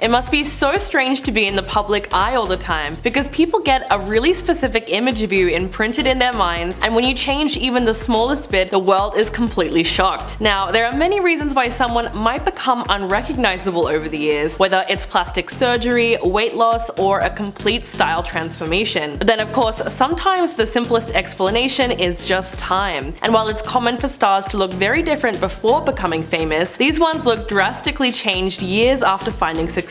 It must be so strange to be in the public eye all the time, because people get a really specific image of you imprinted in their minds, and when you change even the smallest bit, the world is completely shocked. Now, there are many reasons why someone might become unrecognizable over the years, whether it's plastic surgery, weight loss, or a complete style transformation. But then of course, sometimes the simplest explanation is just time. And while it's common for stars to look very different before becoming famous, these ones look drastically changed years after finding success.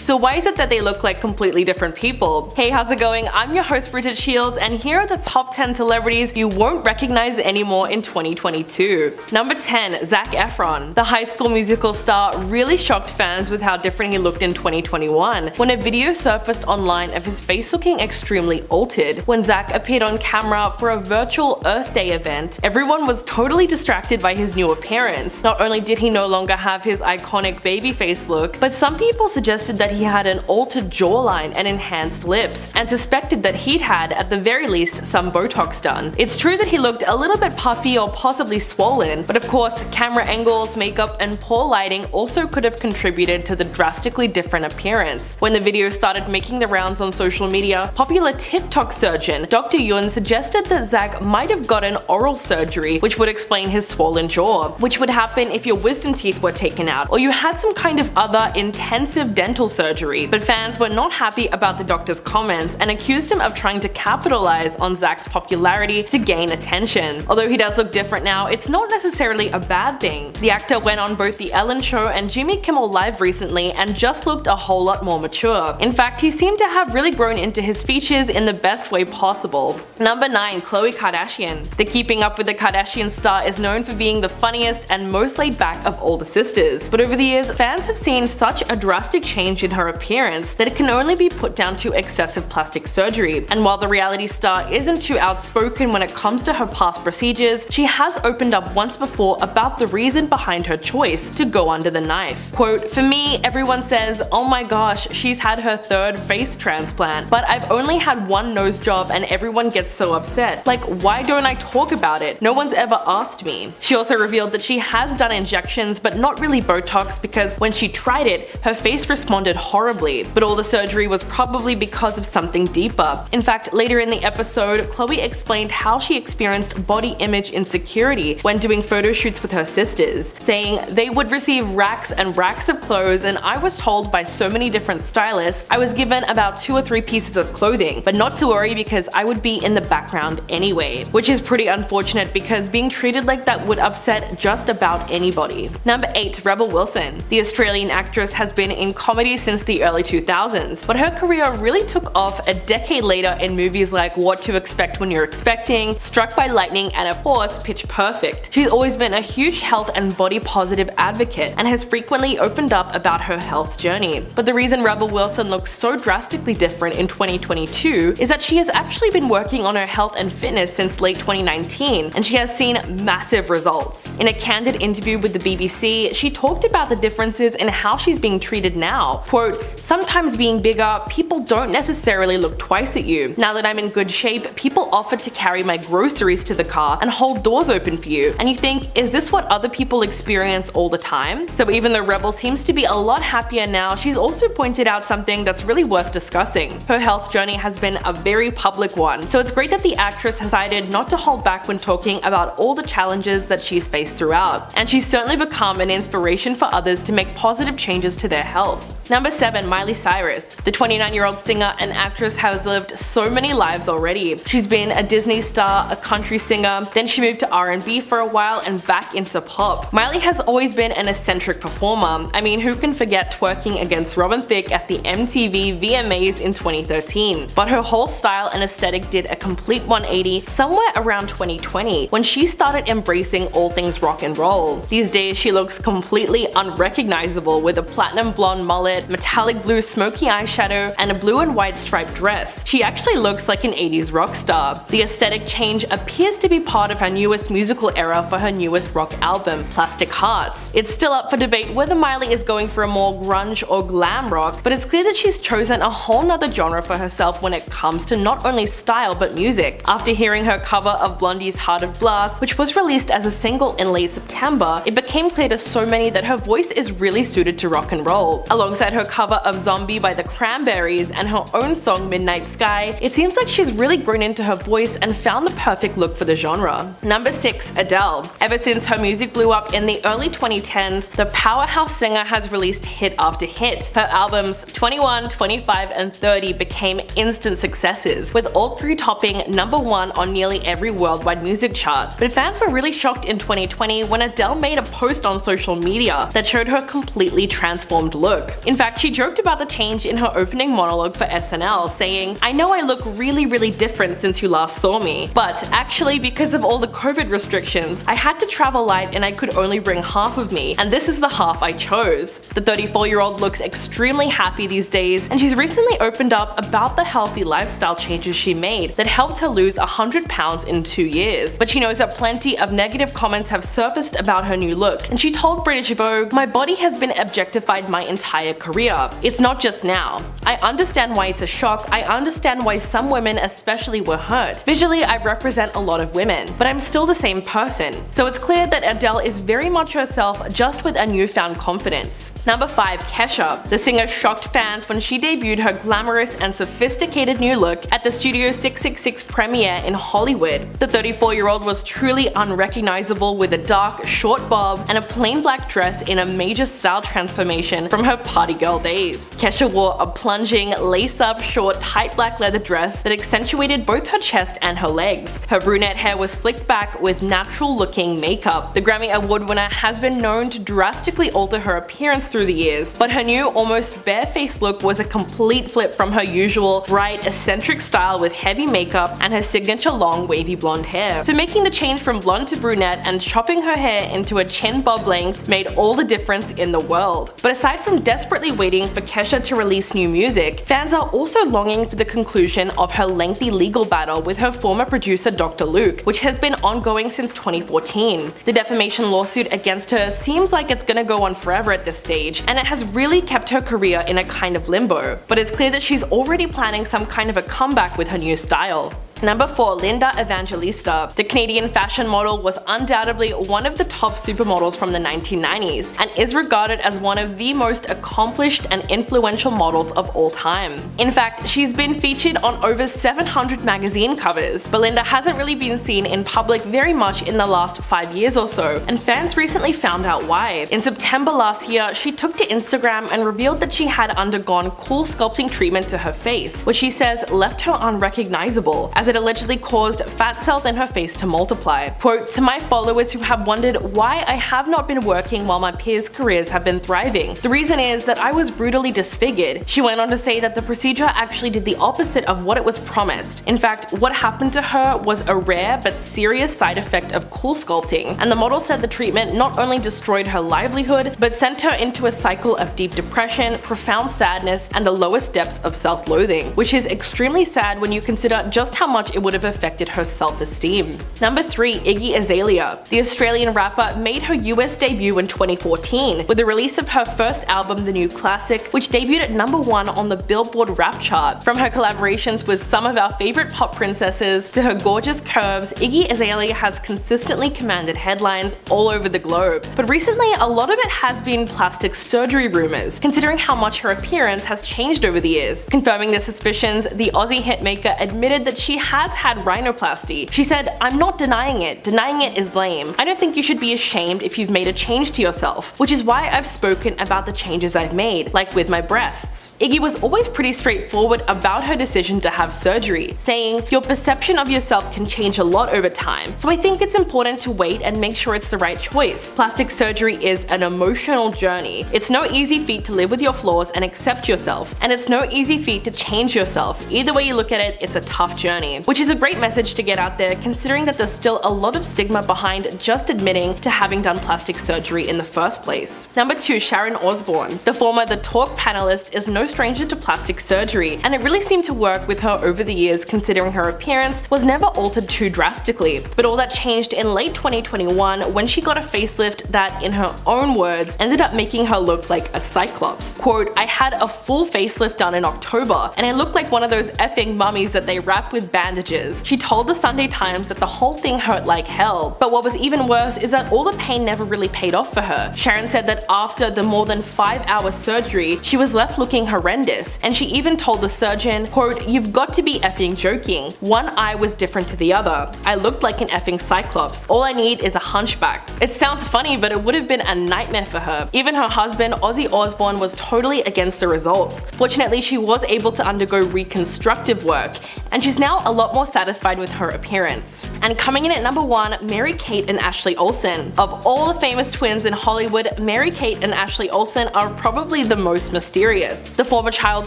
So why is it that they look like completely different people? Hey, how's it going? I'm your host Bridget Shields, and here are the top 10 celebrities you won't recognize anymore in 2022. Number 10. Zac Efron. The High School Musical star really shocked fans with how different he looked in 2021, when a video surfaced online of his face looking extremely altered. When Zac appeared on camera for a virtual Earth Day event, everyone was totally distracted by his new appearance. Not only did he no longer have his iconic baby face look, but some people suggested that he had an altered jawline and enhanced lips, and suspected that he'd had, at the very least, some Botox done. It's true that he looked a little bit puffy or possibly swollen, but of course, camera angles, makeup, and poor lighting also could have contributed to the drastically different appearance. When the video started making the rounds on social media, popular TikTok surgeon Dr. Yun suggested that Zac might have gotten oral surgery, which would explain his swollen jaw, which would happen if your wisdom teeth were taken out, or you had some kind of other intensive dental surgery. But fans were not happy about the doctor's comments and accused him of trying to capitalize on Zac's popularity to gain attention. Although he does look different now, it's not necessarily a bad thing. The actor went on both The Ellen Show and Jimmy Kimmel Live recently and just looked a whole lot more mature. In fact, he seemed to have really grown into his features in the best way possible. Number 9. Khloe Kardashian. The Keeping Up with the Kardashian star is known for being the funniest and most laid back of all the sisters. But over the years, fans have seen such a drastic change in her appearance that it can only be put down to excessive plastic surgery. And while the reality star isn't too outspoken when it comes to her past procedures, she has opened up once before about the reason behind her choice to go under the knife. Quote, "For me, everyone says, oh my gosh, she's had her third face transplant, but I've only had one nose job and everyone gets so upset. Like, why don't I talk about it? No one's ever asked me." She also revealed that she has done injections, but not really Botox, because when she tried it, her face responded horribly. But all the surgery was probably because of something deeper. In fact, later in the episode, Khloe explained how she experienced body image insecurity when doing photo shoots with her sisters, saying, "They would receive racks and racks of clothes, and I was told by so many different stylists I was given about 2 or 3 pieces of clothing, but not to worry because I would be in the background anyway," which is pretty unfortunate because being treated like that would upset just about anybody. Number 8. Rebel Wilson. The Australian actress has been in comedy since the early 2000s, but her career really took off a decade later in movies like What to Expect When You're Expecting, Struck by Lightning, and of course Pitch Perfect. She's always been a huge health and body positive advocate and has frequently opened up about her health journey. But the reason Rebel Wilson looks so drastically different in 2022 is that she has actually been working on her health and fitness since late 2019, and she has seen massive results. In a candid interview with the BBC, she talked about the differences in how she's being treated now. Quote, "Sometimes being bigger, people don't necessarily look twice at you. Now that I'm in good shape, people offer to carry my groceries to the car and hold doors open for you. And you think, is this what other people experience all the time?" So even though Rebel seems to be a lot happier now, she's also pointed out something that's really worth discussing. Her health journey has been a very public one, so it's great that the actress has decided not to hold back when talking about all the challenges that she's faced throughout. And she's certainly become an inspiration for others to make positive changes to their health. Number 7. Miley Cyrus. The 29-year-old singer and actress has lived so many lives already. She's been a Disney star, a country singer, then she moved to R&B for a while and back into pop. Miley has always been an eccentric performer. I mean, who can forget twerking against Robin Thicke at the MTV VMAs in 2013? But her whole style and aesthetic did a complete 180 somewhere around 2020, when she started embracing all things rock and roll. These days she looks completely unrecognizable with a platinum blonde mullet, metallic blue smoky eyeshadow, and a blue and white striped dress. She actually looks like an 80s rock star. The aesthetic change appears to be part of her newest musical era for her newest rock album, Plastic Hearts. It's still up for debate whether Miley is going for a more grunge or glam rock, but it's clear that she's chosen a whole nother genre for herself when it comes to not only style but music. After hearing her cover of Blondie's Heart of Glass, which was released as a single in late September, it became clear to so many that her voice is really suited to rock and roll. Alongside alongside her cover of Zombie by the Cranberries and her own song Midnight Sky, it seems like she's really grown into her voice and found the perfect look for the genre. Number 6. Adele. Ever since her music blew up in the early 2010s, the powerhouse singer has released hit after hit. Her albums 21, 25, and 30 became instant successes, with all three topping number 1 on nearly every worldwide music chart. But fans were really shocked in 2020 when Adele made a post on social media that showed her completely transformed look. In fact, she joked about the change in her opening monologue for SNL, saying, "I know I look really different since you last saw me, but actually because of all the COVID restrictions, I had to travel light and I could only bring half of me, and this is the half I chose." The 34-year-old looks extremely happy these days, and she's recently opened up about the healthy lifestyle changes she made that helped her lose 100 pounds in 2 years. But she knows that plenty of negative comments have surfaced about her new look, and she told British Vogue, "My body has been objectified my entire career. It's not just now. I understand why it's a shock. I understand why some women especially were hurt. Visually, I represent a lot of women, but I'm still the same person." So it's clear that Adele is very much herself, just with a newfound confidence. Number 5. Kesha. The singer shocked fans when she debuted her glamorous and sophisticated new look at the Studio 666 premiere in Hollywood. The 34-year-old was truly unrecognizable with a dark, short bob and a plain black dress in a major style transformation from her party girl days. Kesha wore a plunging, lace-up, short, tight black leather dress that accentuated both her chest and her legs. Her brunette hair was slicked back with natural-looking makeup. The Grammy Award winner has been known to drastically alter her appearance through the years, but her new, almost bare-faced look was a complete flip from her usual, bright, eccentric style with heavy makeup and her signature long, wavy blonde hair. So making the change from blonde to brunette and chopping her hair into a chin bob length made all the difference in the world. But aside from desperately waiting for Kesha to release new music, fans are also longing for the conclusion of her lengthy legal battle with her former producer Dr. Luke, which has been ongoing since 2014. The defamation lawsuit against her seems like it's gonna go on forever at this stage, and it has really kept her career in a kind of limbo. But it's clear that she's already planning some kind of a comeback with her new style. Number 4. Linda Evangelista. The Canadian fashion model was undoubtedly one of the top supermodels from the 1990s and is regarded as one of the most accomplished and influential models of all time. In fact, she's been featured on over 700 magazine covers, but Linda hasn't really been seen in public very much in the last 5 years or so, and fans recently found out why. In September last year, she took to Instagram and revealed that she had undergone cool sculpting treatment to her face, which she says left her unrecognizable, as it allegedly caused fat cells in her face to multiply. Quote, "To my followers who have wondered why I have not been working while my peers' careers have been thriving, the reason is that I was brutally disfigured." She went on to say that the procedure actually did the opposite of what it was promised. In fact, what happened to her was a rare but serious side effect of cool sculpting, and the model said the treatment not only destroyed her livelihood, but sent her into a cycle of deep depression, profound sadness, and the lowest depths of self-loathing, which is extremely sad when you consider just how much it would have affected her self-esteem. Number 3. Iggy Azalea. The Australian rapper made her US debut in 2014 with the release of her first album, The New Classic, which debuted at number 1 on the Billboard rap chart. From her collaborations with some of our favorite pop princesses to her gorgeous curves, Iggy Azalea has consistently commanded headlines all over the globe. But recently, a lot of it has been plastic surgery rumors, considering how much her appearance has changed over the years. Confirming the suspicions, the Aussie hitmaker admitted that she has had rhinoplasty. She said, "I'm not denying it. Denying it is lame. I don't think you should be ashamed if you've made a change to yourself, which is why I've spoken about the changes I've made, like with my breasts." Iggy was always pretty straightforward about her decision to have surgery, saying, "Your perception of yourself can change a lot over time, so I think it's important to wait and make sure it's the right choice. Plastic surgery is an emotional journey. It's no easy feat to live with your flaws and accept yourself, and it's no easy feat to change yourself. Either way you look at it, it's a tough journey." Which is a great message to get out there, considering that there's still a lot of stigma behind just admitting to having done plastic surgery in the first place. Number 2. Sharon Osbourne. The former The Talk panelist is no stranger to plastic surgery, and it really seemed to work with her over the years, considering her appearance was never altered too drastically. But all that changed in late 2021 when she got a facelift that, in her own words, ended up making her look like a cyclops. Quote, "I had a full facelift done in October, and I looked like one of those effing mummies that they wrap with bandages bandages. She told the Sunday Times that the whole thing hurt like hell, but what was even worse is that all the pain never really paid off for her. Sharon said that after the more than 5-hour surgery, she was left looking horrendous, and she even told the surgeon, quote, "You've got to be effing joking. One eye was different to the other. I looked like an effing cyclops. All I need is a hunchback." It sounds funny, but it would have been a nightmare for her. Even her husband, Ozzy Osbourne, was totally against the results. Fortunately, she was able to undergo reconstructive work, and she's now a lot more satisfied with her appearance. And coming in at number 1, Mary-Kate and Ashley Olsen. Of all the famous twins in Hollywood, Mary-Kate and Ashley Olsen are probably the most mysterious. The former child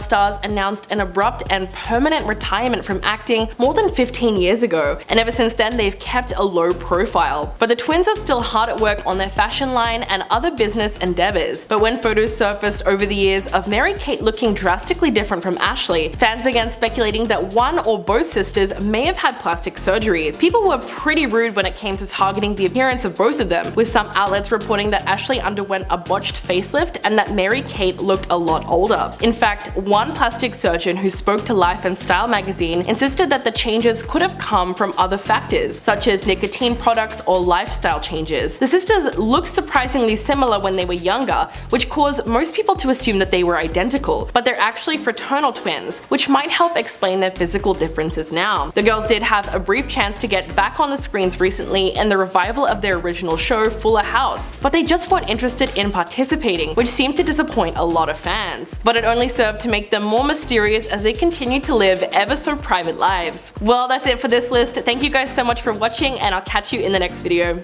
stars announced an abrupt and permanent retirement from acting more than 15 years ago, and ever since then they've kept a low profile. But the twins are still hard at work on their fashion line and other business endeavors. But when photos surfaced over the years of Mary-Kate looking drastically different from Ashley, fans began speculating that one or both sisters may have had plastic surgery. People were pretty rude when it came to targeting the appearance of both of them, with some outlets reporting that Ashley underwent a botched facelift and that Mary-Kate looked a lot older. In fact, one plastic surgeon who spoke to Life and Style magazine insisted that the changes could have come from other factors, such as nicotine products or lifestyle changes. The sisters looked surprisingly similar when they were younger, which caused most people to assume that they were identical, but they're actually fraternal twins, which might help explain their physical differences now. The girls did have a brief chance to get back on the screens recently in the revival of their original show Fuller House, but they just weren't interested in participating, which seemed to disappoint a lot of fans. But it only served to make them more mysterious as they continue to live ever so private lives. Well, that's it for this list. Thank you guys so much for watching, and I'll catch you in the next video.